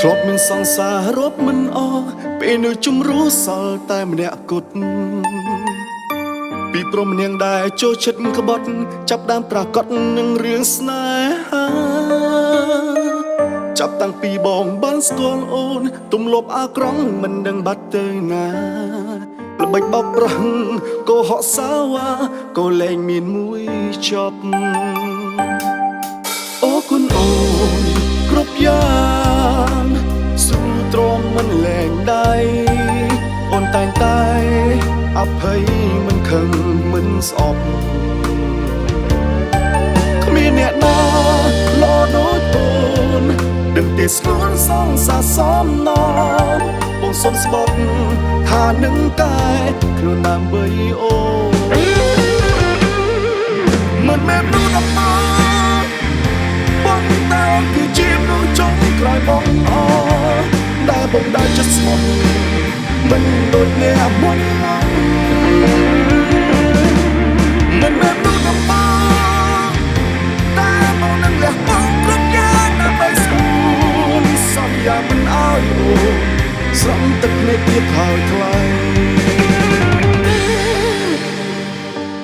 ធ្លាប់មានសង្សាររត់មិនអស់ពេលនៅជំរុះសល់តែម្នាក់គត់ពីព្រមនាងដែលចូលចិត្តក្បត់ចាប់ដើមប្រកាសនឹងរឿងស្នេហាចាប់តាំងពីបងបានស្គាល់អូនទំលាប់អាក្រង់មិនដឹងបាត់ទៅណាល្បិចបោកប្រាស់ក៏ហក់សាវ៉ាក៏លែងមានមួយចប់អូគុណអូនគ្រប់យ៉ាងស៊ូទ្រាំមិនលែងដៃអូនតែងតែអភ័យមិនខឹងមិនស្អប់គ្មានអ្នកណាលោដូចអូនដឹងទេស្នួនសងសាសំណងបងសុំស្បត់ថានឹងតែខ្លួនដើម្បីអូនមិនមែននោះដល់បងតែគឺជាមនុស្សចុងក្រោយបងអដែលបងដែលចិត្តស្មោះមិនដូចអ្នកមុនមិនមែននោះដល់តែបងនឹងលះបង់គ្រប់យ៉ាងដើម្បីស្គាល់សន្យាមិនអោយអូនស្រង់ទឹកភ្នែកទៀតហើយថ្លៃ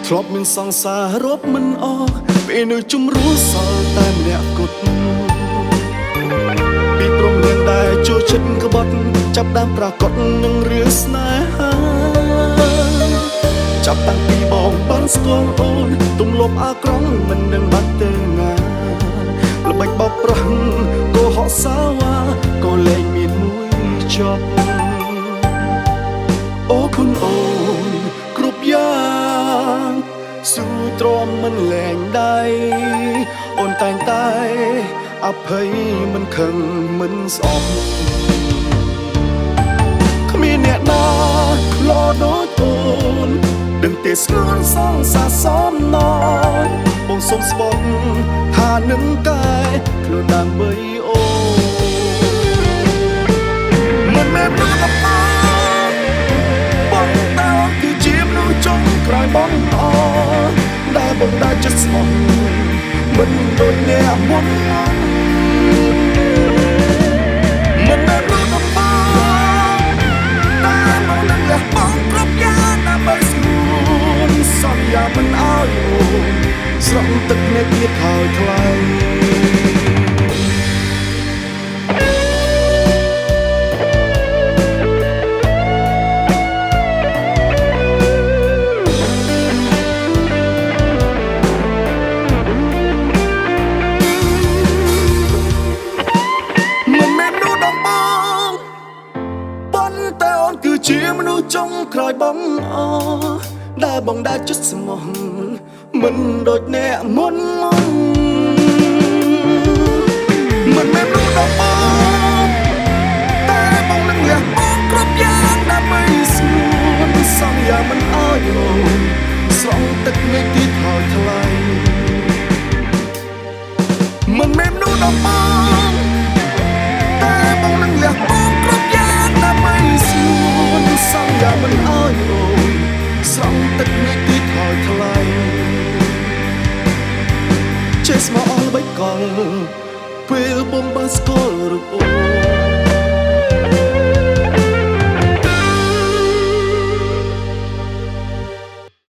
ធ្លាប់មានសង្សាររត់មិនអស់ពេលនៅជំរុះសល់តែម្នាក់គត់ពីព្រមនាងដែលចូលចិត្តក្បត់ចាប់ដើមប្រកាសនឹងរឿងស្នេហាចាប់តាំងពីបងបានស្គាល់អូនទំលាប់អាក្រង់មិននឹងបាត់ទៅណាល្បិចបោកប្រាស់ក៏ហក់សាវ៉ាក៏លែងមានមួយចប់អូគុណអូនគ្រប់យ៉ាងស៊ូទ្រាំមិនលែងដៃអូនតែងតែអភ័យមិនខឹងមិនស្អប់គ្មានអ្នកណាលោដូចអូនដឹងទេស្នួនសងសាសំណងបងសុំស្បត់ថានឹងតែខ្លួនដើម្បីអូនមិនមែនព្រោះតែបងតើគឺជាមនុស្សចុងក្រោយបងអដែលបងដែលចិត្តស្មោះមិនដូចអ្នកមុនមិនមែនព្រោះតែបងនឹងលះបង់គ្រប់យ៉ាងដើម្បីស្គាល់សន្យាមិនអោយអូនស្រង់ទឹកភ្នែកទៀតហើយថ្លៃជាមនុស្សចុងក្រោយបងអដែលបងដែលចិត្តស្មោះមិនដូចអ្នកមុនមិនមែនមនុស្សដល់បងតែបងនឹងលះបង់គ្រប់យ៉ាងដើម្បីស្នួនសន្យាមិនអោយអូនស្រង់ទឹកភ្នែកទៀតហើយថ្លៃមិនមែនមនុស្សដល់បងតែបងនឹងលះបង់គ្រប់យ៉ាងដើម្បីស្នួនសន្យាមិនអោយអូនស្រង់ទឹកនេះទៀតហើយថ្លៃចេះស្មោះអស់ល្បិចកលពេលបំបានស្គាល់រូបអូន